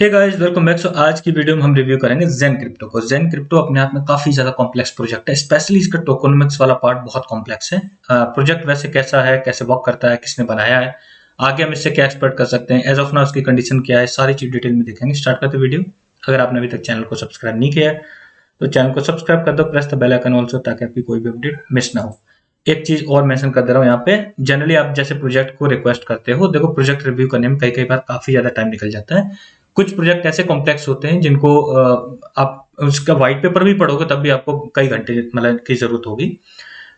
हे guys welcome back. So आज की video में हम रिव्यू करेंगे जेन क्रिप्टो को। जेन क्रिप्टो अपने आप में काफी ज्यादा कॉम्प्लेक्स प्रोजेक्ट है, स्पेशली इसका टोकनोमिक्स वाला पार्ट बहुत कॉम्प्लेक्स है। प्रोजेक्ट वैसे कैसा है, कैसे वर्क करता है, किसने बनाया है, आगे हम इससे क्या एक्सपेक्ट कर सकते हैं, एज ऑफ नाउ उसकी कंडीशन क्या है, सारी चीज डिटेल में देखेंगे। स्टार्ट करते वीडियो। अगर आपने अभी तक चैनल को सब्सक्राइब नहीं किया है तो चैनल को सब्सक्राइब कर दो, press the bell icon also, ताकि आपकी कोई भी अपडेट मिस ना हो। एक चीज और मेंशन कर दे रहा हूँ यहाँ पे, जनरली आप जैसे प्रोजेक्ट को रिक्वेस्ट करते हो, देखो प्रोजेक्ट रिव्यू करने में कई कई बार काफी ज्यादा टाइम निकल जाता है। कुछ प्रोजेक्ट ऐसे कॉम्प्लेक्स होते हैं जिनको आप उसका व्हाइट पेपर भी पढ़ोगे तब भी आपको कई घंटे मतलब की जरूरत होगी।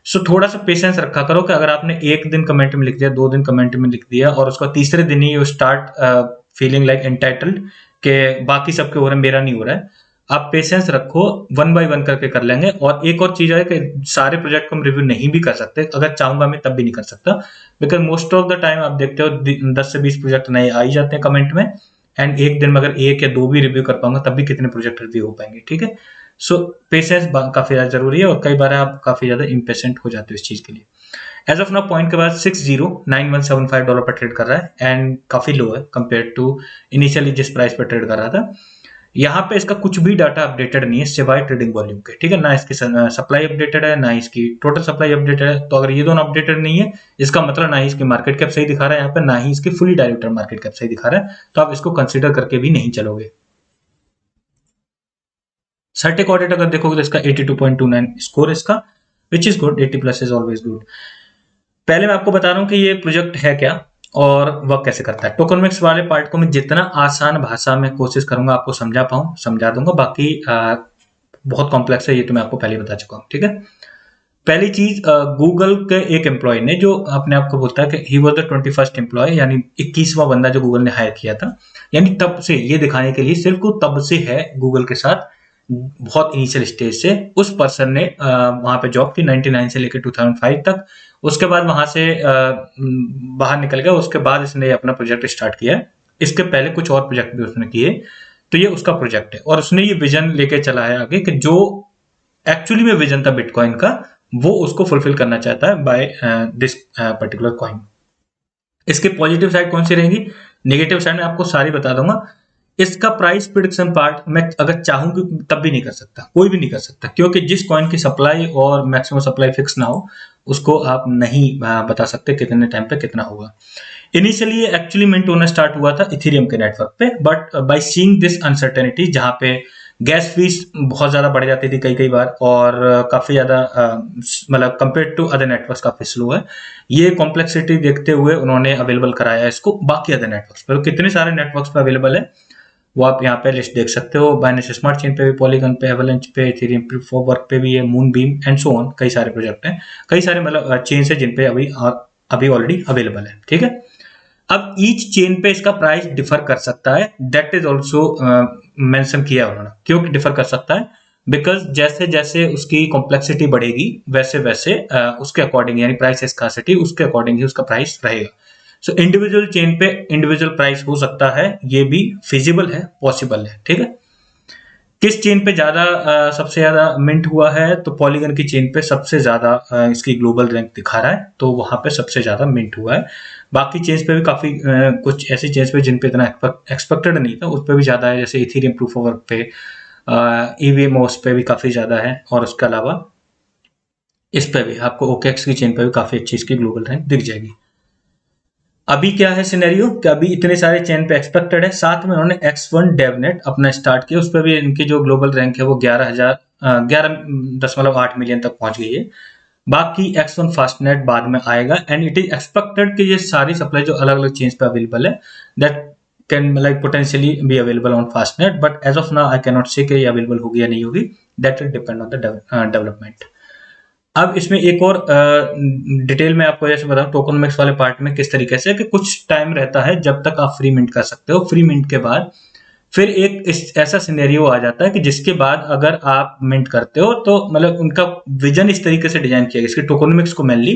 सो थोड़ा सा पेशेंस रखा करो कि अगर आपने एक दिन कमेंट में लिख दिया, 2 दिन कमेंट में लिख दिया और उसका तीसरे दिन ही you start feeling like entitled के बाकी सबके हो रहे हैं, मेरा नहीं हो रहा है, आप पेशेंस रखो, वन बाय वन करके कर लेंगे। और एक और चीज है कि सारे प्रोजेक्ट को हम रिव्यू नहीं भी कर सकते, अगर चाहूंगा मैं तब भी नहीं कर सकता, because most of the time आप देखते हो 10 से 20 प्रोजेक्ट नए आ ही जाते हैं कमेंट में। एंड एक दिन में अगर एक या दो भी रिव्यू कर पाऊंगा तब भी कितने प्रोजेक्ट रिव्यू हो पाएंगे, ठीक है। सो पेशेंस काफी ज्यादा जरूरी है और कई बार आप काफी ज्यादा इम्पेशेंट हो जाते हो इस चीज के लिए। एज ऑफ नाउ पॉइंट के बाद $609175 पर ट्रेड कर रहा है एंड काफी लो है कंपेयर टू इनिशियली जिस प्राइस पर ट्रेड कर रहा था। यहाँ पे इसका कुछ भी डाटा अपडेटेड नहीं है सिवाय ट्रेडिंग वॉल्यूम के, ठीक है ना। इसकी सप्लाई अपडेटेड है, ना इसकी टोटल सप्लाई अपडेटेड है। तो अगर ये दोनों अपडेटेड नहीं है, इसका मतलब ना ही इसकी मार्केट कैप सही दिखा रहा है यहाँ पे, ना ही इसकी फुली डायल्यूटेड मार्केट कैप सही दिखा रहा है। तो आप इसको कंसिडर करके भी नहीं चलोगे। सर्टेक ऑडिट अगर देखोगे तो इसका 82.29 स्कोर इसका, which is good. 80 plus is always good. पहले मैं आपको बता रहा हूँ कि ये प्रोजेक्ट है क्या और वर्क कैसे करता है। टोकनमिक्स वाले पार्ट को मैं जितना आसान भाषा में कोशिश करूंगा आपको समझा पाऊं समझा दूंगा, बाकी बहुत कॉम्प्लेक्स है ये तो मैं आपको पहले बता चुका हूँ, ठीक है। पहली चीज, गूगल के एक एम्प्लॉय ने जो अपने आप को बोलता है कि he was the 21st employ, यानी 21वां बंदा जो गूगल ने हायर किया था, यानी तब से ये दिखाने के लिए सिर्फ को तब से है गूगल के साथ, बहुत इनिशियल स्टेज से उस पर्सन ने वहां पे जॉब की 99 से लेकर 2005 तक। उसके बाद वहां से बाहर निकल गया, उसके बाद इसने अपना प्रोजेक्ट स्टार्ट किया। इसके पहले कुछ और प्रोजेक्ट भी उसने किए, तो ये उसका प्रोजेक्ट है और उसने ये विजन लेके चला है आगे कि जो एक्चुअली में विजन था बिटकॉइन का, वो उसको फुलफिल करना चाहता है बाय दिस पर्टिकुलर कॉइन। इसके पॉजिटिव साइड कौन सी रहेंगी, नेगेटिव साइड में आपको सारी बता दूंगा। इसका प्राइस प्रिडिक्शन पार्ट मैं अगर चाहूंगी तब भी नहीं कर सकता, कोई भी नहीं कर सकता, क्योंकि जिस कॉइन की सप्लाई और मैक्सिमम सप्लाई फिक्स ना हो उसको आप नहीं बता सकते कितने टाइम पे कितना होगा। इनिशियली ये एक्चुअली मिंट होना स्टार्ट हुआ था इथेरियम के नेटवर्क पे, but by seeing this uncertainty, जहां पे गैस फीस बहुत ज्यादा बढ़ जाती थी कई कई बार और काफी ज्यादा मतलब कंपेयर टू अदर नेटवर्क्स काफी स्लो है, ये कॉम्प्लेक्सिटी देखते हुए उन्होंने अवेलेबल कराया इसको बाकी अदर नेटवर्क्स पर। कितने सारे नेटवर्क्स पे अवेलेबल है वो आप यहाँ पे लिस्ट देख सकते हो। बाइनेंस स्मार्ट चेन पे भी, पॉलीगन पे, एवलेंच पे, इथेरियम प्रूफ ऑफ वर्क पे भी है, moon beam and so on, कई सारे प्रोजेक्ट हैं, कई सारे मतलब चेन है जिन पे अभी ऑलरेडी अवेलेबल है, ठीक है। अब ईच चेन पे इसका प्राइस डिफर कर सकता है, दैट इज ऑल्सो मेंशन किया उन्होंने। क्यों डिफर कर सकता है, बिकॉज जैसे जैसे उसकी कॉम्प्लेक्सिटी बढ़ेगी वैसे वैसे उसके अकॉर्डिंग, यानी प्राइस स्कार्सिटी, उसके अकॉर्डिंग ही उसका प्राइस रहेगा। सो इंडिविजुअल चेन पे इंडिविजुअल प्राइस हो सकता है, ये भी फिजिबल है, पॉसिबल है, ठीक है। किस चेन पे ज्यादा सबसे ज्यादा मिंट हुआ है, तो पॉलीगन की चेन पे सबसे ज्यादा इसकी ग्लोबल रैंक दिखा रहा है, तो वहां पे सबसे ज्यादा मिंट हुआ है। बाकी चेन्स पे भी काफी कुछ ऐसी चेन्स पे जिन पे इतना एक्सपेक्टेड नहीं था उस पे भी ज्यादा है, जैसे इथेरियम प्रूफ ऑफ वर्क पे, ईवीएमओस पे भी काफी ज्यादा है, और उसके अलावा इस पे भी आपको ओकेएक्स की चेन पे भी काफी अच्छी इसकी ग्लोबल रैंक दिख जाएगी। अभी क्या है सिनेरियो कि अभी इतने सारे चेन पे एक्सपेक्टेड है, साथ में उन्होंने X1 डेवनेट अपना स्टार्ट किया, उस पर भी इनकी जो ग्लोबल रैंक है वो 11.8 मिलियन तक पहुंच गई है। बाकी X1 फास्टनेट बाद में आएगा एंड इट इज एक्सपेक्टेड कि ये सारी सप्लाई जो अलग अलग चेन्स पे अवेलेबल है that can like potentially be available on Fastnet, but as of now I can not say कि ये अवेलेबल होगी या नहीं होगी, that will depend on the development. अब इसमें एक और डिटेल में आपको जैसे बताऊं टोकनमिक्स वाले पार्ट में किस तरीके से कि कुछ टाइम रहता है जब तक आप फ्री मिंट कर सकते हो। फ्री मिंट के बाद फिर एक ऐसा सिनेरियो आ जाता है कि जिसके बाद अगर आप मिंट करते हो तो मतलब उनका विजन इस तरीके से डिजाइन किया गया इसके टोकनमिक्स को मेनली,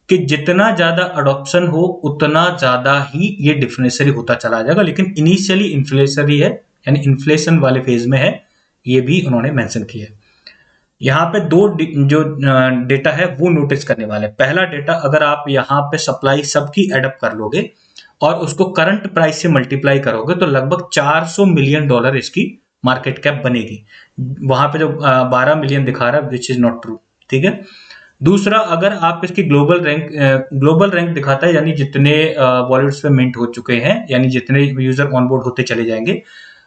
कि जितना ज्यादा अडॉप्शन हो उतना ज्यादा ही ये डिफरेंशियरी होता चला जाएगा, लेकिन इनिशियली इन्फ्लेशनरी है, यानी इन्फ्लेशन वाले फेज में है, ये भी उन्होंने मेंशन किया है। यहाँ पे दो जो डेटा है वो नोटिस करने वाले। पहला डेटा, अगर आप यहाँ पे सप्लाई सबकी एडअप कर लोगे और उसको करंट प्राइस से मल्टीप्लाई करोगे तो लगभग $400 मिलियन इसकी मार्केट कैप बनेगी। वहां पे जो 12 मिलियन दिखा रहा है विच इज नॉट ट्रू, ठीक है। दूसरा, अगर आप इसकी ग्लोबल रैंक दिखाता है, यानी जितने वॉलेट्स पे मिंट हो चुके हैं, यानी जितने यूजर ऑनबोर्ड होते चले जाएंगे,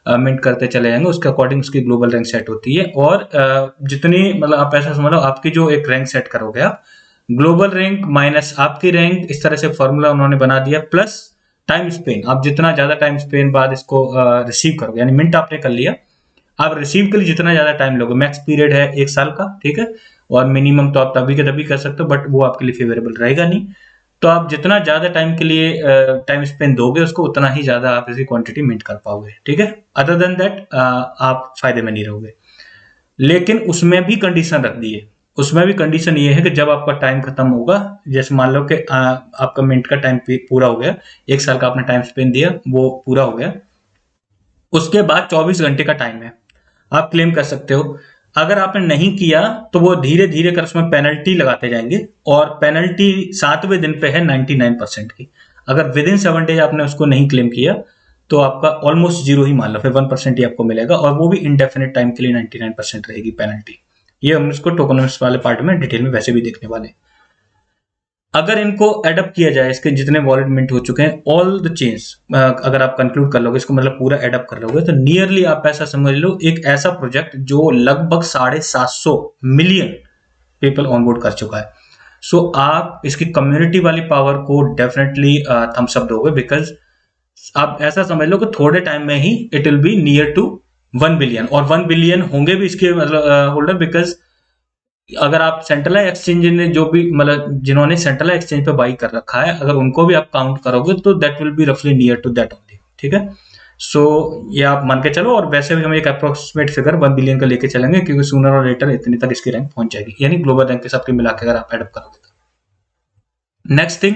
मिंट करते चले जाएंगे, उसके अकॉर्डिंग उसकी ग्लोबल रैंक सेट होती है। और जितनी मतलब आप ऐसा समझ लो, आपकी जो एक रैंक सेट करोगे आप, ग्लोबल रैंक माइनस आपकी रैंक, इस तरह से फॉर्मूला उन्होंने बना दिया, प्लस टाइम स्पेन। आप जितना ज्यादा टाइम स्पेन बाद इसको रिसीव करोगे, यानी मिंट आपने कर लिया, आप रिसीव के लिए जितना ज्यादा टाइम लोगे, मैक्स पीरियड है 1 साल का, ठीक है, और मिनिमम तो आप तभी के तभी कर सकते हो, बट वो आपके लिए फेवरेबल रहेगा नहीं। तो आप जितना ज्यादा टाइम के लिए टाइम स्पेन दोगे उसको, उतना ही ज्यादा आप इसकी क्वांटिटी मिंट कर पाओगे, ठीक है। अदर देन दैट आप फायदे में नहीं रहोगे। लेकिन उसमें भी कंडीशन रख दी है। उसमें भी कंडीशन ये है कि जब आपका टाइम खत्म होगा, जैसे मान लो कि आपका मिंट का टाइम पूरा हो गया, 1 साल का आपने टाइम स्पेन दिया, वो पूरा हो गया, उसके बाद 24 घंटे का टाइम है, आप क्लेम कर सकते हो। अगर आपने नहीं किया तो वो धीरे धीरे कर उसमें पेनल्टी लगाते जाएंगे, और पेनल्टी 7वें दिन पे है 99% की। अगर विद इन 7 डेज आपने उसको नहीं क्लेम किया तो आपका ऑलमोस्ट जीरो ही मान लो, फिर 1% ही आपको मिलेगा, और वो भी इंडेफिनिट टाइम के लिए 99% रहेगी पेनल्टी। ये हम इसको टोकनोमिक्स वाले पार्ट में डिटेल में वैसे भी देखने वाले हैं। अगर इनको एडअप किया जाए, इसके जितने वॉलेट मिंट हो चुके हैं, ऑल द चेन्स, अगर आप कंक्लूड कर लोगे इसको, मतलब पूरा एडअप कर लोगे, तो नियरली आप ऐसा समझ लो एक ऐसा प्रोजेक्ट जो लगभग 750 मिलियन पीपल ऑनबोर्ड कर चुका है। सो आप इसकी कम्युनिटी वाली पावर को डेफिनेटली थम्स अप दोगे, बिकॉज आप ऐसा समझ लो कि थोड़े टाइम में ही it will be near to 1 billion, और 1 बिलियन होंगे भी इसके मतलब होल्डर, बिकॉज अगर आप सेंट्रलाइज एक्सचेंज ने जो भी मतलब जिन्होंने सेंट्रलाइज एक्सचेंज पे बाई कर रखा है, अगर उनको भी आप काउंट करोगे तो दैट विल बी रफली नियर टू दैट ओनली, ठीक है। सो ये आप मान के चलो, और वैसे भी हम एक अप्रोक्सीमेट फिगर 1 बिलियन का लेके चलेंगे, क्योंकि सूनर और लेटर इतने तक इसकी रैंक पहुंच जाएगी, यानी ग्लोबल रैंक के सबके मिला के अगर आप एडअप करोगे तो। नेक्स्ट थिंग,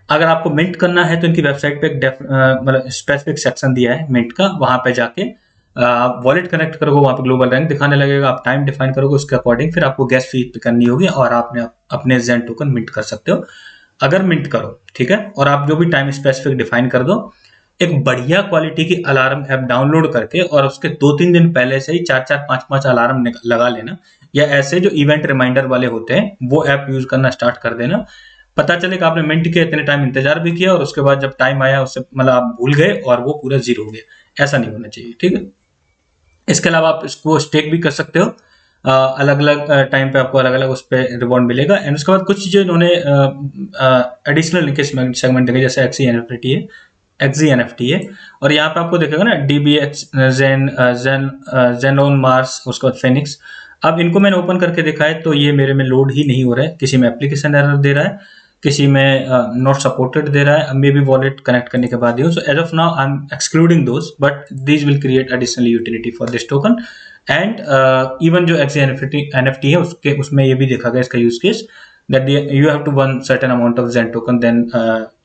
अगर आपको मिंट करना है तो इनकी वेबसाइट पे एक मतलब स्पेसिफिक सेक्शन दिया है मिंट का, वहां पे जाके वॉलेट कनेक्ट करोगे, वहां पे ग्लोबल रैंक दिखाने लगेगा, आप टाइम डिफाइन करोगे, उसके अकॉर्डिंग फिर आपको गैस फी पे करनी होगी, और आपने अपने ज़ेन टोकन मिंट कर सकते हो अगर मिंट करो, ठीक है। और आप जो भी टाइम स्पेसिफिक डिफाइन कर दो, एक बढ़िया क्वालिटी की अलार्म ऐप डाउनलोड करके, और उसके 2-3 दिन पहले से ही 4-4, 5-5 अलार्म लगा लेना, या ऐसे जो इवेंट रिमाइंडर वाले होते हैं वो ऐप यूज करना स्टार्ट कर देना। पता चले कि आपने मिंट के इतने टाइम इंतजार भी किया, और उसके बाद जब टाइम आया उससे मतलब आप भूल गए और वो पूरा जीरो हो गया, ऐसा नहीं होना चाहिए, ठीक है। इसके अलावा आप इसको स्टेक भी कर सकते हो, अलग अलग टाइम पे आपको अलग अलग उस पर रिवॉर्ड मिलेगा। एंड उसके बाद कुछ चीजें इन्होंने एडिशनल लिंकेज सेगमेंट देखे, जैसे एक्सी एनएफटी है, और यहाँ पे आपको देखेगा ना डीबीएक्स, जेनोन मार्स, उसके बाद फेनिक्स। अब इनको मैंने ओपन करके देखा है तो ये मेरे में लोड ही नहीं हो रहा है, किसी में एप्लीकेशन एरर दे रहा है, किसी में नॉट सपोर्टेड दे रहा है, मे बी वॉलेट कनेक्ट करने के बाद ही हो। So as of now I am excluding those, but these will create additional utility for this token. And even जो एक्सी एनएफटी है उसमें ये भी देखा गया इसका use case, that you have to won certain amount of Zen token, then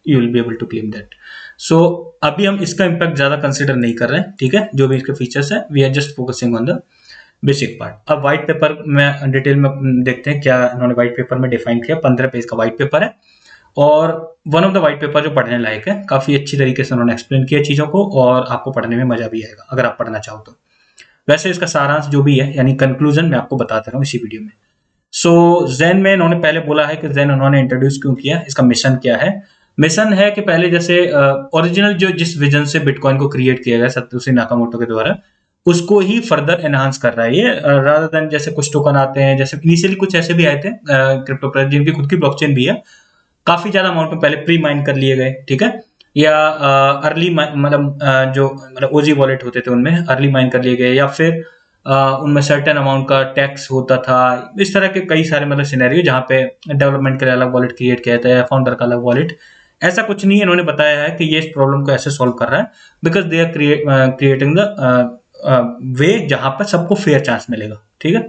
you will be able to claim that. So अभी हम इसका इम्पैक्ट ज्यादा कंसिडर नहीं कर रहे हैं, ठीक है, जो भी इसके फीचर्स है, we are just focusing on the basic part. अब व्हाइट पेपर में डिटेल में देखते हैं क्या इन्होंने व्हाइट पेपर में डिफाइन किया। 15 पेज का व्हाइट पेपर है, और one of the white paper जो पढ़ने लायक है, काफी अच्छी तरीके से उन्होंने एक्सप्लेन किया चीजों को, और आपको पढ़ने में मजा भी आएगा अगर आप पढ़ना चाहो तो। वैसे इसका सारांश जो भी है, यानी कंक्लूजन, मैं आपको बताता रहा हूँ इसी वीडियो में। सो ज़ेन में इन्होंने पहले बोला है कि ज़ेन उन्होंने इंट्रोड्यूस क्यों किया, इसका मिशन क्या है। मिशन है कि पहले जैसे ओरिजिनल जो जिस विजन से बिटकॉइन को क्रिएट किया गया सतोशी नाकामोटो के द्वारा, उसको ही फर्दर एनहांस कर रहा है ये, रादर देन जैसे कुछ टोकन आते हैं, जैसे इनिशियली कुछ ऐसे भी आए थे क्रिप्टो जिनकी खुद की ब्लॉकचेन भी है, काफी ज्यादा अमाउंट में पहले प्री माइन कर लिए गए, ठीक है, या अर्ली मतलब जो मतलब ओजी वॉलेट होते थे उनमें अर्ली माइन कर लिए गए, या फिर उनमें सर्टेन अमाउंट का टैक्स होता था। इस तरह के कई सारे मतलब सिनेरियो जहाँ पे डेवलपमेंट के लिए अलग वॉलेट क्रिएट किया जाता है, फाउंडर का अलग वॉलेट। ऐसा कुछ नहीं है, इन्होंने बताया है कि ये इस प्रॉब्लम को ऐसे सॉल्व कर रहा है, because they are creating the way जहां पर सबको फेयर चांस मिलेगा, ठीक है,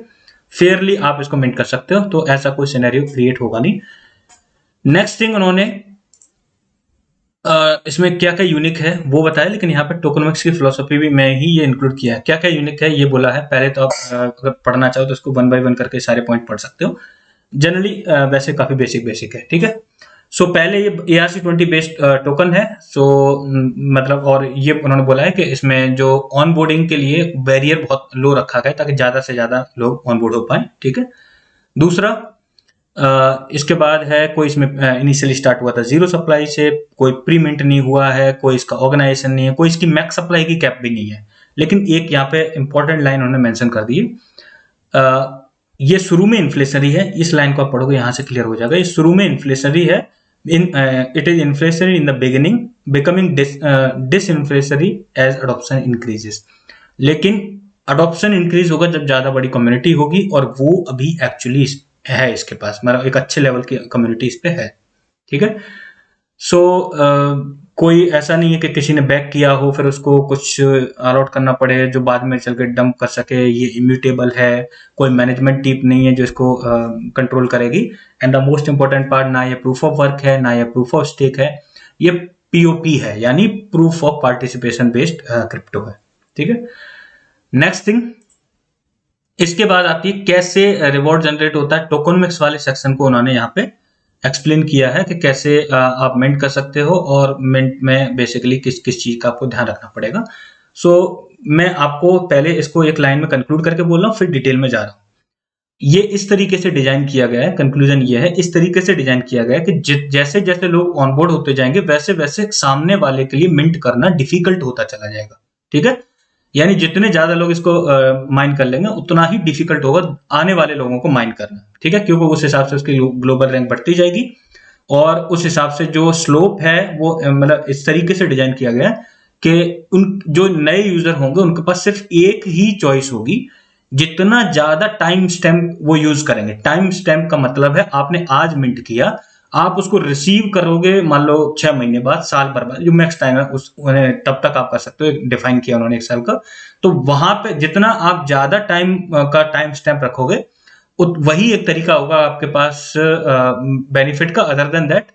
फेयरली आप इसको मिंट कर सकते हो, तो ऐसा कोई सिनेरियो क्रिएट होगा नहीं। नेक्स्ट थिंग उन्होंने इसमें क्या क्या यूनिक है वो बताया, लेकिन यहाँ पे टोकनोमिक्स की फिलोसफी भी मैं ही ये इंक्लूड किया है। क्या क्या यूनिक है ये बोला है, पहले तो आप अगर पढ़ना चाहो तो इसको 1 by 1 करके सारे पॉइंट पढ़ सकते हो, जनरली वैसे काफी बेसिक है, ठीक है। सो पहले ये ERC20 बेस्ड टोकन है। सो मतलब और ये उन्होंने बोला है कि इसमें जो ऑन बोर्डिंग के लिए बैरियर बहुत लो रखा गया है ताकि ज्यादा से ज्यादा लोग ऑन बोर्ड हो पाए। ठीक है। दूसरा इसके बाद है कोई इसमें इनिशियली स्टार्ट हुआ था जीरो सप्लाई से, कोई प्री मिंट नहीं हुआ है, कोई इसका ऑर्गेनाइजेशन नहीं है, कोई इसकी मैक्स सप्लाई की कैप भी नहीं है। लेकिन एक यहाँ पे इंपॉर्टेंट लाइन उन्होंने मेंशन कर दी है, ये शुरू में इन्फ्लेशनरी है। इस लाइन को आप पढ़ोगे यहां से क्लियर हो जाएगा। ये शुरू में इन्फ्लेशनरी है, it is inflationary in the beginning, becoming disinflationary as adoption increases. लेकिन अडॉप्शन इंक्रीज होगा जब ज्यादा बड़ी कम्युनिटी होगी, और वो अभी एक्चुअली है इसके पास, मतलब एक अच्छे लेवल की कम्युनिटी इस पे है। ठीक है। सो कोई ऐसा नहीं है कि किसी ने बैक किया हो फिर उसको कुछ अलॉट करना पड़े जो बाद में चल के डंप कर सके। ये इम्यूटेबल है, कोई मैनेजमेंट टीम नहीं है जो इसको कंट्रोल करेगी। And the most important part, ना ये प्रूफ ऑफ वर्क है, ना ये प्रूफ ऑफ स्टेक है, ये POP है, यानी proof of participation based crypto है। ठीक है। नेक्स्ट थिंग, इसके बाद आती है कैसे रिवॉर्ड जनरेट होता है। टोकनमिक्स वाले सेक्शन को उन्होंने यहाँ पे एक्सप्लेन किया है कि कैसे आप मिंट कर सकते हो, और मिंट में बेसिकली किस किस चीज का आपको ध्यान रखना पड़ेगा। सो मैं आपको पहले इसको एक लाइन में कंक्लूड करके बोल रहा हूँ, फिर डिटेल में जा रहा हूँ। ये इस तरीके से डिजाइन किया गया है, कंक्लूजन ये है, इस तरीके से डिजाइन किया गया है कि जैसे जैसे लोग ऑनबोर्ड होते जाएंगे वैसे वैसे सामने वाले के लिए मिंट करना डिफिकल्ट होता चला जाएगा। ठीक है। यानी जितने ज्यादा लोग इसको माइन कर लेंगे उतना ही डिफिकल्ट होगा आने वाले लोगों को माइन करना। ठीक है। क्योंकि उस हिसाब से उसकी ग्लोबल रैंक बढ़ती जाएगी, और उस हिसाब से जो स्लोप है वो मतलब इस तरीके से डिजाइन किया गया है कि उन जो नए यूजर होंगे उनके पास सिर्फ एक ही चॉइस होगी, जितना ज्यादा टाइम स्टैम्प वो यूज करेंगे। टाइम स्टैम्प का मतलब है आपने आज मिंट किया, आप उसको रिसीव करोगे मान लो 6 महीने बाद, साल भर बाद, जो मैक्स टाइम है उस तब तक आप कर सकते हो। डिफाइन किया उन्होंने 1 साल का। तो वहां पे जितना आप ज्यादा टाइम का टाइम स्टैम्प रखोगे वही एक तरीका होगा आपके पास बेनिफिट का। अदर देन दैट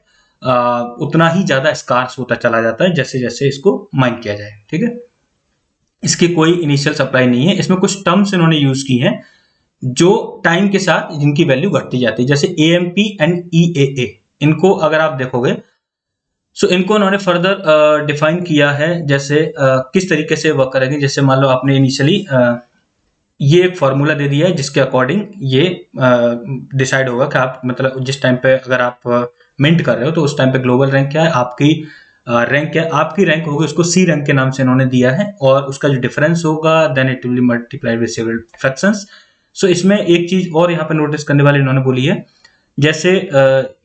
उतना ही ज्यादा स्कार्स होता चला जाता है जैसे जैसे इसको माइन किया जाए। ठीक है। इसकी कोई इनिशियल सप्लाई नहीं है। इसमें कुछ टर्म्स इन्होंने यूज की हैं जो टाइम के साथ जिनकी वैल्यू घटती जाती है, जैसे AMP एंड EAA। इनको अगर आप देखोगे सो इनको उन्होंने फर्दर डिफाइन किया है, जैसे किस तरीके से वर्क करेंगे। जैसे मान लो आपने इनिशियली ये एक फॉर्मूला दे दिया है जिसके अकॉर्डिंग ये डिसाइड होगा कि आप मतलब जिस टाइम पे अगर आप मिंट कर रहे हो तो उस टाइम पे ग्लोबल रैंक क्या है, आपकी रैंक क्या है। आपकी रैंक होगी, उसको C रैंक के नाम से इन्होंने दिया है, और उसका जो डिफरेंस होगा then it will be multiplied with several fractions. So इसमें एक चीज और यहाँ पे नोटिस करने वाली इन्होंने बोली है, जैसे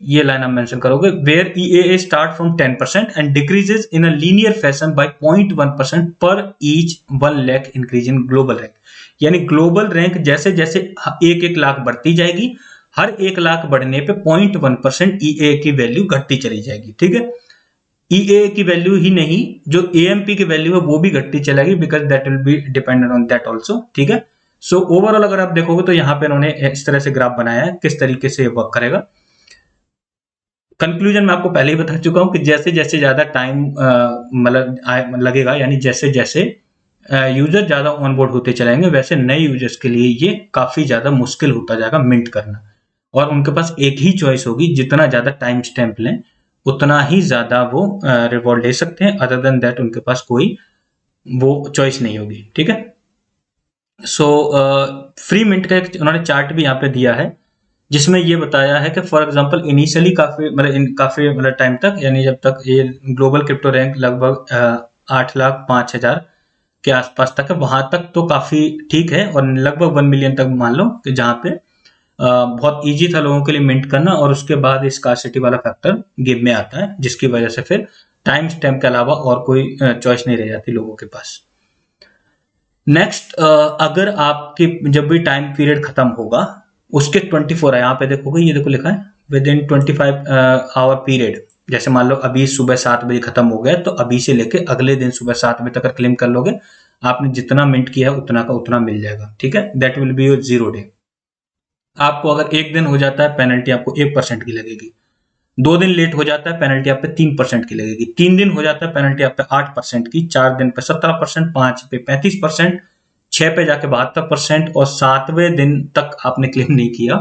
ये लाइन आप मेंशन करोगे, where EAA start from 10% and decreases in a linear fashion by 0.1% पर each 1 lakh increase in global rank. यानी ग्लोबल रैंक जैसे जैसे 1-1 लाख बढ़ती जाएगी, हर 1 लाख बढ़ने पे 0.1% EAA की वैल्यू घटती चली जाएगी। ठीक है। EAA की वैल्यू ही नहीं, जो AMP की वैल्यू है वो भी घटती चलेगी, because that will be dependent on that also. ठीक है। सो ओवरऑल अगर आप देखोगे तो यहाँ पे इन्होंने इस तरह से ग्राफ बनाया है किस तरीके से वर्क करेगा। कंक्लूजन मैं आपको पहले ही बता चुका हूं कि जैसे जैसे ज्यादा टाइम मतलब लगेगा, यानी जैसे जैसे यूजर ज्यादा ऑनबोर्ड होते चलेंगे वैसे नए यूजर्स के लिए ये काफी ज्यादा मुश्किल होता जाएगा मिंट करना, और उनके पास एक ही चॉइस होगी, जितना ज्यादा टाइम स्टैम्प लें उतना ही ज्यादा वो रिवॉर्ड ले सकते हैं। अदर देन दैट उनके पास कोई वो चॉइस नहीं होगी। ठीक है। सो फ्री मिंट का एक उन्होंने चार्ट भी यहाँ पे दिया है जिसमें ये बताया है कि फॉर एग्जांपल इनिशियली काफी मतलब टाइम तक, यानी जब तक ये ग्लोबल क्रिप्टो रैंक लगभग 8,05,000 के आसपास तक है, वहां तक तो काफी ठीक है, और लगभग 1 मिलियन तक मान लो कि जहाँ पे बहुत इजी था लोगों के लिए मिंट करना, और उसके बाद स्कार्सिटी वाला फैक्टर गेम में आता है, जिसकी वजह से फिर टाइम स्टैम्प के अलावा और कोई चॉइस नहीं रह जाती लोगों के पास। नेक्स्ट, अगर आपके जब भी टाइम पीरियड खत्म होगा उसके 24 है, यहाँ पे देखोगे, ये देखो लिखा है विद इन 25 आवर पीरियड। जैसे मान लो अभी सुबह 7 बजे खत्म हो गया, तो अभी से लेके अगले दिन सुबह 7 बजे तक क्लेम कर लोगे, आपने जितना मिंट किया है उतना का उतना मिल जाएगा। ठीक है। That will be your 0 day. आपको अगर 1 दिन हो जाता है पेनल्टी आपको 1% की लगेगी, 2 दिन लेट हो जाता है पेनल्टी आप पे 3% की लगेगी, 3 दिन हो जाता है पेनल्टी आप पे 8% की, 4 दिन पे 17%, 5 पे 35%, 6 पे जाके 72%, और 7वें दिन तक आपने क्लेम नहीं किया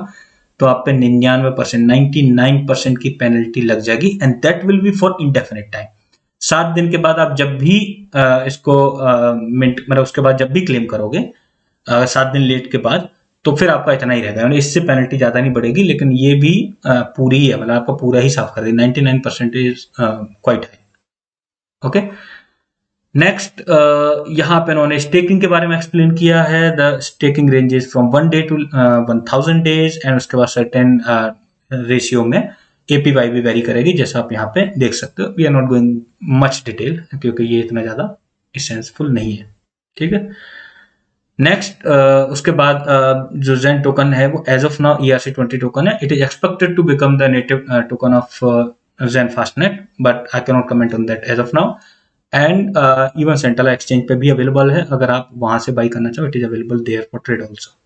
तो आप पे 99%, 99% की पेनल्टी लग जाएगी, and that will B for indefinite time. 7 दिन के बाद आप जब भी इसको मतलब उसके बाद जब भी क्लेम करोगे 7 दिन लेट के बाद, तो फिर आपका इतना ही रहेगा, इससे पेनल्टी ज्यादा नहीं बढ़ेगी, लेकिन ये भी पूरी ही है, मतलब आपका पूरा ही साफ कर देगी। 99% is quite high. Okay, next यहाँ पे उन्होंने स्टेकिंग के बारे में एक्सप्लेन किया है। The staking ranges from 1 day to 1000 days, and उसके बाद सर्टेन रेशियो में एपीवाई भी वेरी करेगी, जैसा आप यहाँ पे देख सकते हो। We are not going much detail, क्योंकि ये इतना ज्यादा इसेंसफुल नहीं है, ठीक है। नेक्स्ट उसके बाद जो जेन टोकन है वो as of now ERC20 token है। It is expected to become the native token of Zen Fastnet, but I can not comment on that as of now. And even central exchange पे भी available है, अगर आप वहां से buy करना चाहो, it is available there for trade also.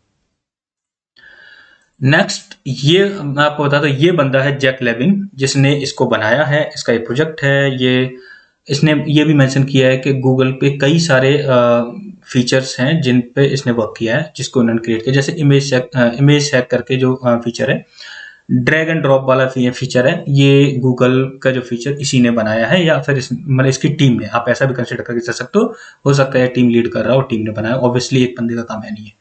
Next ये मैं आपको बता दूं, ये बंदा है जैक लेविन, जिसने इसको बनाया है। इसका एक प्रोजेक्ट है ये। इसने ये भी मेंशन किया है कि गूगल पे कई सारे फीचर्स हैं जिन पे इसने वर्क किया है, जिसको उन्होंने क्रिएट किया। जैसे इमेज हैक करके जो फीचर है, ड्रैग एंड ड्रॉप वाला फीचर है, ये गूगल का जो फीचर इसी ने बनाया है, या फिर मतलब इसकी टीम ने, आप ऐसा भी कंसिडर करके चल सकते हो सकता है टीम लीड कर रहा हो, टीम ने बनाया, ऑब्वियसली एक बंदे का काम है नहीं है।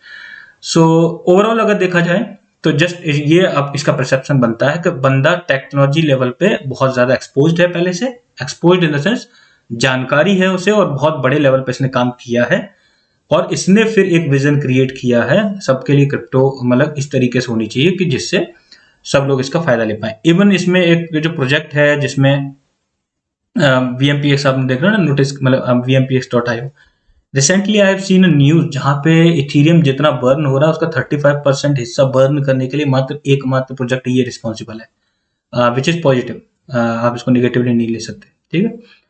सो ओवरऑल अगर देखा जाए तो जस्ट ये अब इसका परसेप्शन बनता है कि बंदा टेक्नोलॉजी लेवल पे बहुत ज्यादा एक्सपोज्ड है, पहले से एक्सपोज्ड इन द सेंस जानकारी है उसे, और बहुत बड़े लेवल पे इसने काम किया है, और इसने फिर एक विजन क्रिएट किया है सबके लिए क्रिप्टो मतलब इस तरीके से होनी चाहिए कि जिससे सब लोग इसका फायदा ले पाए। इवन इसमें एक जो प्रोजेक्ट है जिसमें VMPX, आपने देख रहे हो ना नोटिस, मतलब VMPX.io, recently I have seen a news जहां पे इथेरियम जितना बर्न हो रहा है उसका 35% हिस्सा बर्न करने के लिए एकमात्र प्रोजेक्ट ये रिस्पॉन्सिबल है, विच इज पॉजिटिव। आप इसको निगेटिवली नहीं ले सकते, ठीक है।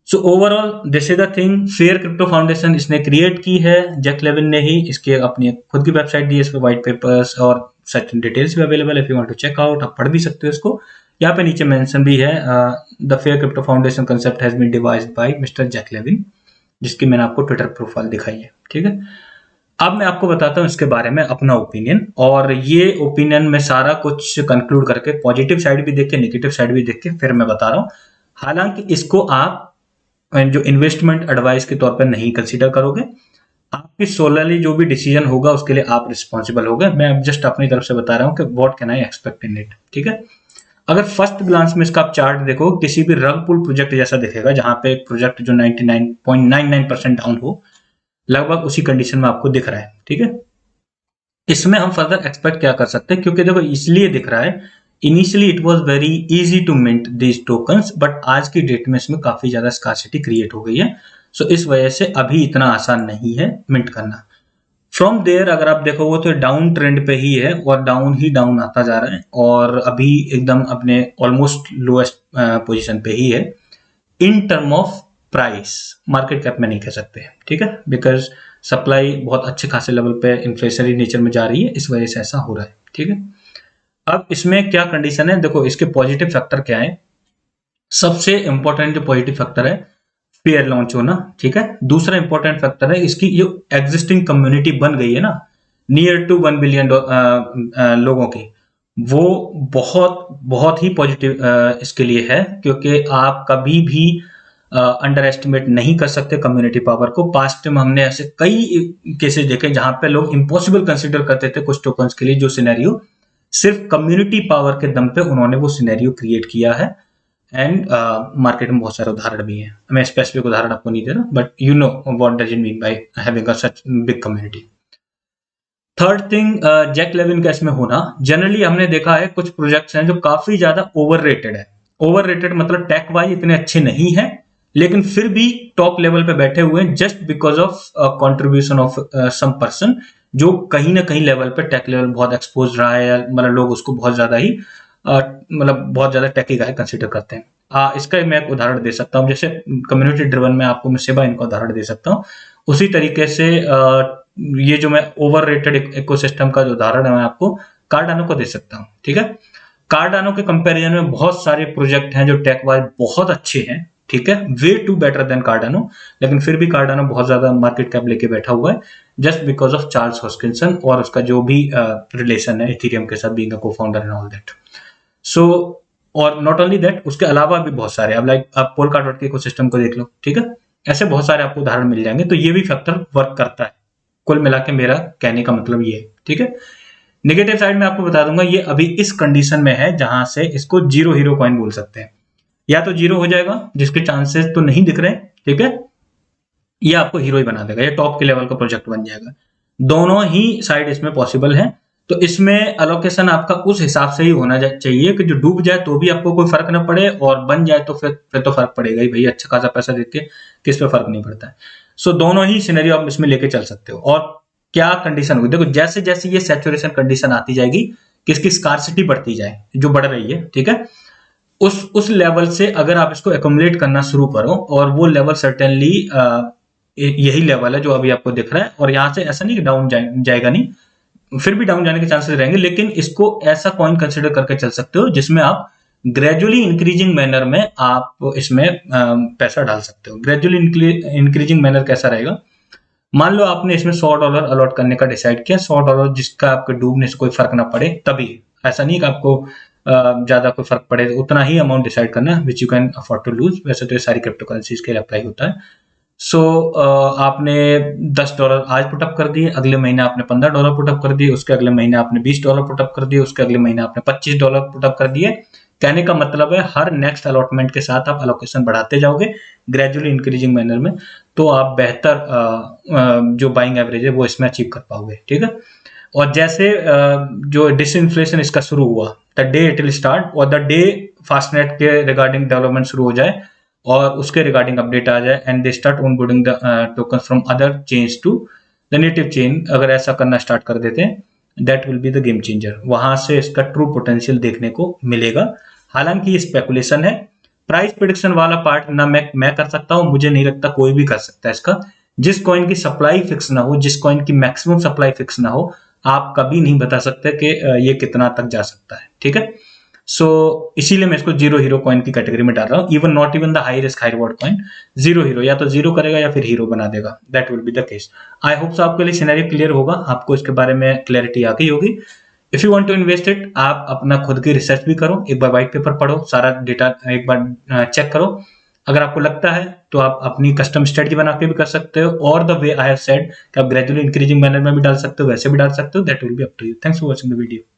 So overall this is the thing. Fair crypto foundation इसने क्रिएट की है, जैक लेविन ने ही। इसके अपनी खुद की वेबसाइट दी है, इस पे व्हाइट पेपर्स और सर्टेन डिटेल्स भी अवेलेबल है, if you want to check out, आप पढ़ भी सकते हो इसको। यहाँ पे नीचे मेंशन भी है, the fair crypto foundation concept has been devised by mister Jack Levin, जिसकी मैंने आपको ट्विटर प्रोफाइल दिखाई है, ठीक है। अब मैं आपको बताता हूँ इसके बारे में अपना ओपिनियन, और ये ओपिनियन में सारा कुछ कंक्लूड करके पॉजिटिव साइड भी देख के नेगेटिव साइड भी देख के फिर मैं बता रहा हूँ। हालांकि इसको आप जो इन्वेस्टमेंट एडवाइस के तौर पर नहीं कंसीडर करोगे, आपकी सोलरली जो भी डिसीजन होगा उसके लिए आप रिस्पॉन्सिबल होगे। मैं अब जस्ट अपनी तरफ से बता रहा हूँ कि what can I expect in it, ठीक है। अगर फर्स्ट ग्लांस में इसका आप चार्ट देखो, किसी भी रग पुल प्रोजेक्ट जैसा दिखेगा, जहां पे एक प्रोजेक्ट जो 99.99% डाउन हो, लगभग उसी कंडीशन में आपको दिख रहा है, ठीक है। इसमें हम फर्दर एक्सपेक्ट क्या कर सकते हैं, क्योंकि देखो इसलिए दिख रहा है, initially it was very easy to mint these tokens, but आज की डेट में इसमें काफी ज्यादा स्कार्सिटी क्रिएट हो गई है। सो इस वजह से अभी इतना आसान नहीं है मिंट करना। फ्रॉम देयर अगर आप देखोगे तो डाउन ट्रेंड पे ही है, और डाउन ही डाउन आता जा रहा है, और अभी एकदम अपने ऑलमोस्ट लोएस्ट पोजीशन पे ही है। In term of price, market cap में नहीं कह सकते, ठीक है, बिकॉज सप्लाई बहुत अच्छे खासे लेवल पे इन्फ्लेशनरी नेचर में जा रही है, इस वजह से ऐसा हो रहा है, ठीक है। अब इसमें क्या कंडीशन है, देखो इसके पॉजिटिव फैक्टर क्या है। सबसे इंपॉर्टेंट जो पॉजिटिव फैक्टर है, पेयर लॉन्च होना, ठीक है। दूसरा इंपॉर्टेंट फैक्टर है इसकी जो एग्जिस्टिंग कम्युनिटी बन गई है ना, नियर टू 1 बिलियन लोगों की, वो बहुत बहुत ही पॉजिटिव इसके लिए है, क्योंकि आप कभी भी अंडर एस्टिमेट नहीं कर सकते कम्युनिटी पावर को। पास्ट में हमने ऐसे कई केसेस देखे जहां पे लोग इम्पॉसिबल कंसिडर करते थे कुछ टोकन्स के लिए, जो सिनेरियो सिर्फ कम्युनिटी पावर के दम पे उन्होंने वो सिनेरियो क्रिएट किया है। एंड मार्केट में बहुत सारे उदाहरण भी हैं, मैं स्पेसिफिक उदाहरण आपको नहीं दे रहा, but you know what does it mean by having a such big community. Third thing, Jack Levin का इसमें होना, जनरली हमने देखा है कुछ प्रोजेक्ट्स हैं जो काफी ज्यादा ओवररेटेड है। ओवररेटेड मतलब टेक वाइज इतने अच्छे नहीं है, लेकिन फिर भी टॉप लेवल पे बैठे हुए हैं, just because of contribution of some person जो कहीं ना कहीं लेवल पे टेक लेवल बहुत एक्सपोज रहा है, मतलब लोग उसको बहुत ज्यादा ही मतलब बहुत ज्यादा टेकी गाय कंसिडर करते हैं। इसका मैं एक उदाहरण दे सकता हूँ, जैसे कम्युनिटी ड्रिवन में आपको मैं सेबा इनका उदाहरण दे सकता हूँ, उसी तरीके से ये जो मैं ओवररेटेड इकोसिस्टम का जो उदाहरण है मैं आपको कार्डानो को दे सकता हूँ, ठीक है। कार्डानो के कंपैरिजन में बहुत सारे प्रोजेक्ट हैं जो टेक वाइज बहुत अच्छे हैं, ठीक है, way to better than Cardano, लेकिन फिर भी कार्डानो बहुत ज्यादा मार्केट कैप लेके बैठा हुआ है just because of Charles Hoskinson और उसका जो भी रिलेशन है इथेरियम के साथ, being a co-founder and all that. So और नॉट ओनली दैट, उसके अलावा भी बहुत सारे, अब लाइक आप पोलकाडॉट के इकोसिस्टम को देख लो, ठीक है, ऐसे बहुत सारे आपको उदाहरण मिल जाएंगे। तो ये भी फैक्टर वर्क करता है, कुल मिला के मेरा कहने का मतलब ये है, ठीक है। नेगेटिव साइड में आपको बता दूंगा, ये अभी इस कंडीशन में है जहां से इसको जीरो हीरो कॉइन बोल सकते हैं, या तो जीरो हो जाएगा जिसके चांसेस तो नहीं दिख रहे, ठीक है, या आपको हीरो ही बना देगा, या टॉप के लेवल का प्रोजेक्ट बन जाएगा। दोनों ही साइड इसमें पॉसिबल है। तो इसमें अलोकेशन आपका उस हिसाब से ही होना चाहिए कि जो डूब जाए तो भी आपको कोई फर्क ना पड़े, और बन जाए तो फिर तो फर्क पड़ेगा ही भाई, अच्छा खासा पैसा देके किस पे फर्क नहीं पड़ता है। सो दोनों ही सिनेरियो आप इसमें लेके चल सकते हो। और क्या कंडीशन होगी, देखो जैसे जैसे ये सैचुरेशन कंडीशन आती जाएगी, किसकी स्कार्सिटी बढ़ती जाए, जो बढ़ रही है, ठीक है, उस लेवल से अगर आप इसको एकोमोडेट करना शुरू करो, और वो लेवल सर्टेनली यही लेवल है जो अभी आपको दिख रहा है, और यहां से ऐसा नहीं कि डाउन जाएगा नहीं, फिर भी डाउन जाने के चांसेस रहेंगे, लेकिन इसको ऐसा कॉइन कंसिडर करके चल सकते हो जिसमें आप ग्रेजुअली इंक्रीजिंग मैनर में आप इसमें पैसा डाल सकते हो। ग्रेजुअली इंक्रीजिंग मैनर कैसा रहेगा, मान लो आपने इसमें $100 अलॉट करने का डिसाइड किया, $100 जिसका आपके डूबने से कोई फर्क ना पड़े, तभी, ऐसा नहीं कि आपको ज्यादा कोई फर्क पड़े, उतना ही अमाउंट डिसाइड करना है which you can afford to lose. वैसे तो ये सारी क्रिप्टो करेंसीज के लिए अप्लाई होता है। सो आपने $10 आज पुटअप कर दिए, अगले महीने आपने $15 पुटअप कर दिए, उसके अगले महीने आपने $20 पुटअप कर दिए, उसके अगले महीने आपने $25 पुटअप कर दिए। कहने का मतलब है हर नेक्स्ट अलॉटमेंट के साथ आप अलोकेशन बढ़ाते जाओगे ग्रेजुअली इंक्रीजिंग मैनर में, तो आप बेहतर जो बाइंग एवरेज है वो इसमें अचीव कर पाओगे, ठीक है। और जैसे जो डिसइंफ्लेशन इसका शुरू हुआ, the day it will start, और द डे फास्टनेट के रिगार्डिंग डेवलपमेंट शुरू हो जाए और उसके रिगार्डिंग अपडेट आ जाए, and they start onboarding the token from other chains to the native chain, अगर ऐसा करना स्टार्ट कर देते हैं, that will be the game changer. वहां से इसका ट्रू पोटेंशियल देखने को मिलेगा। हालांकि ये स्पेकुलेशन है, प्राइस प्रेडिक्शन वाला पार्ट ना मैं कर सकता हूं, मुझे नहीं लगता कोई भी कर सकता है इसका। जिस कॉइन की सप्लाई फिक्स ना हो, जिस कॉइन की मैक्सिमम सप्लाई फिक्स ना हो, आप कभी नहीं बता सकते कि ये कितना तक जा सकता है, ठीक है। सो इसीलिए मैं इसको जीरो हीरो कॉइन की कैटेगरी में डाल रहा हूँ। Even not even the high risk high reward coin, zero hero, या तो जीरो करेगा या फिर हीरो बना देगा, that will be the case. I hope so आपके लिए सिनेरियो क्लियर होगा, आपको इसके बारे में क्लैरिटी आ गई होगी। If you want to invest it, आप अपना खुद की रिसर्च भी करो, एक बार व्हाइट पेपर पढ़ो, सारा डेटा एक बार चेक करो। अगर आपको लगता है तो आप अपनी कस्टम स्ट्रेटजी बना के भी कर सकते हो, और the way I have said कि आप ग्रेजुअली इंक्रीजिंग मैनर में भी डाल सकते हो, वैसे भी डाल सकते हो, that will be up to you. Thanks for watching the video.